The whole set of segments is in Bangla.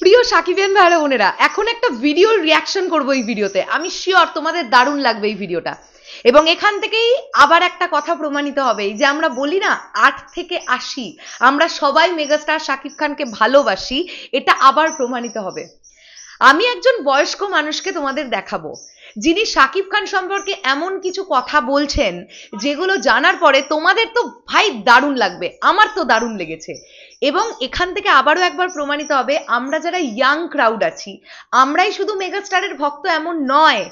প্রিয় সাকিবিয়ান ভাইরা বোনেরা, এখন একটা ভিডিওর রিয়াকশন করবো এই ভিডিওতে। আমি শিওর তোমাদের দারুণ লাগবে এই ভিডিওটা। এবং এখান থেকেই আবার একটা কথা প্রমাণিত হবে, যে আমরা বলি না 8 থেকে 80 আমরা সবাই মেগাস্টার শাকিব খানকে ভালোবাসি, এটা আবার প্রমাণিত হবে। আমি একজন বয়স্ক মানুষকে তোমাদের দেখাবো, যিনি শাকিব খান সম্পর্কে এমন কিছু কথা বলছেন যেগুলো জানার পরে তোমাদের তো ভাই দারুণ লাগবে, আমার তো দারুণ লেগেছে। এবং এখান থেকে আবারও একবার প্রমাণিত হবে আমরা যারা ইয়াং ক্রাউড আছি আমরাই শুধু মেগাস্টারের ভক্ত এমন নয়।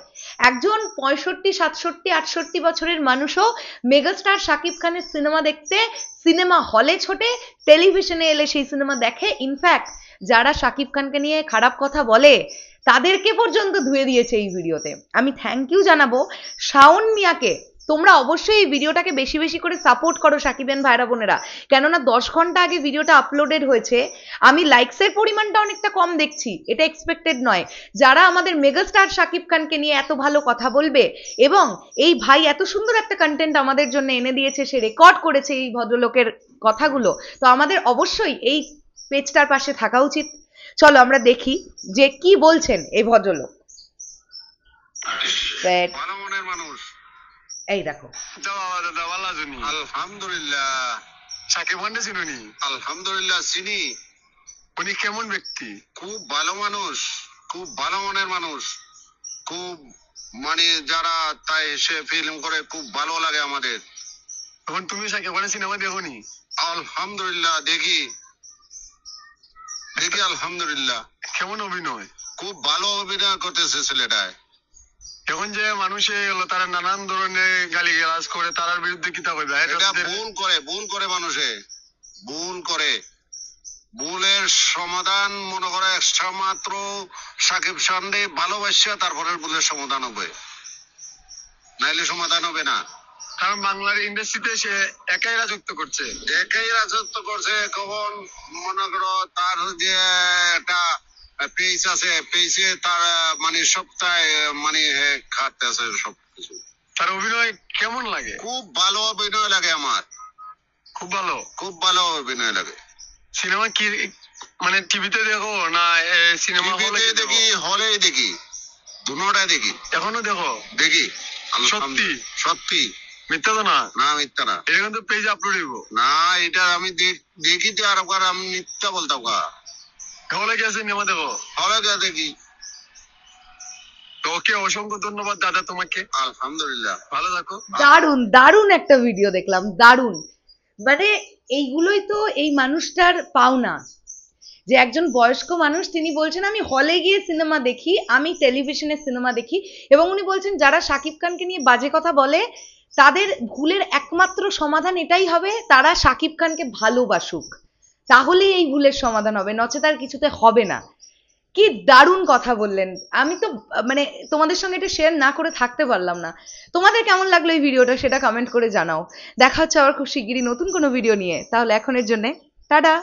একজন 65, 67, 68 বছরের মানুষও মেগাস্টার শাকিব খানের সিনেমা দেখতে সিনেমা হলে ছোটে, টেলিভিশনে এলে সেই সিনেমা দেখে। ইনফ্যাক্ট যারা শাকিব খানকে নিয়ে খারাপ কথা বলে তাদেরকে পর্যন্ত ধুয়ে দিয়েছে এই ভিডিওতে। আমি থ্যাংক ইউ জানাবো শাওন মিয়াকে। তোমরা অবশ্যই এই ভিডিওটাকে বেশি বেশি করে সাপোর্ট করো সাকিবিয়ান ভাইরা বোনেরা, কেননা 10 ঘন্টা আগে ভিডিওটা আপলোডেড হয়েছে। আমি লাইকসের পরিমাণটা অনেকটা কম দেখছি, এটা এক্সপেক্টেড নয়। যারা আমাদের মেগাস্টার শাকিব খানকে নিয়ে এত ভালো কথা বলবে, এবং এই ভাই এত সুন্দর একটা কন্টেন্ট আমাদের জন্য এনে দিয়েছে, সে রেকর্ড করেছে এই ভদ্রলোকের কথাগুলো, তো আমাদের অবশ্যই এই পেজটার পাশে থাকা উচিত। চলো আমরা দেখি যে কি বলছেন এই ভদ্রলোক। এই দেখো, আলহামদুলিল্লাহ সাকিব খানকে চিনুনি? আলহামদুলিল্লাহ চিনি। উনি কেমন ব্যক্তি? খুব ভালো মানুষ, খুব ভালো মনের মানুষ, খুব মানে যারা তাই সে ফিল্ম করে খুব ভালো লাগে আমাদের। এখন তুমি সাকিব খানের সিনেমা দেখোনি? আলহামদুলিল্লাহ দেখি দেখি আলহামদুলিল্লাহ। কেমন অভিনয়? খুব ভালো অভিনয় করতেছে ছেলেটায়। এখন যে মানুষে তারা নানান ধরনের গালিগালাজ করে, তার বিরুদ্ধে কি তা কইবা? এটা ভুল করে মানুষে ভুল করে। ভুলের সমাধান মনে করে একমাত্র সাকিব খানকে ভালোবাসা, তারপরে ভুলের সমাধান হবে, নাইলে সমাধান হবে না। কারণ বাংলার ইন্ডাস্ট্রিতে সে একাই রাজত্ব করছে। কখন মনে করো তার যে একটা পেজ আছে, পেজে তার মানে সপ্তাহে মানে খাটতে আছে সবকিছু। তার অভিনয় কেমন লাগে? খুব ভালো অভিনয় লাগে আমার, খুব ভালো অভিনয় লাগে। সিনেমা কি মানে টিভিতে দেখো না সিনেমা হলে দেখি? হলে দেখি, দুটোটাই দেখি। এখনো দেখি। সত্যি সত্যি, মিথ্যা তো না? না মিথ্যা না। এটা কিন্তু পেজ আপলোড হইব না, এটা আমি দেখি তো। আর আমি মিথ্যা বলতাম কা? হলে গিয়ে সিনেমা দেখো? হলে গিয়ে দেখি। ওকে, অসংখ্য ধন্যবাদ দাদা তোমাকে। আলহামদুলিল্লাহ, ভালো থাকো। দারুণ দারুণ একটা ভিডিও দেখলাম, দারুণ। মানে এইগুলোই তো এই মানুষটার পাওনা, যে একজন বয়স্ক মানুষ তিনি বলছেন আমি হলে গিয়ে সিনেমা দেখি, আমি টেলিভিশনে সিনেমা দেখি। এবং উনি বলছেন যারা শাকিব খানকে নিয়ে বাজে কথা বলে তাদের ভুলের একমাত্র সমাধান এটাই হবে, তারা শাকিব খানকে ভালোবাসুক, তাহলেই এই ভুলের সমাধান হবে, নচেত আর কিছুতে হবে না। কি দারুণ কথা বললেন। আমি তো মানে তোমাদের সঙ্গে এটা শেয়ার না করে থাকতে পারলাম না। তোমাদের কেমন লাগলো এই ভিডিওটা সেটা কমেন্ট করে জানাও। দেখা হচ্ছে আবার খুব শিগগিরই নতুন কোনো ভিডিও নিয়ে। তাহলে এখনের জন্য টাটা।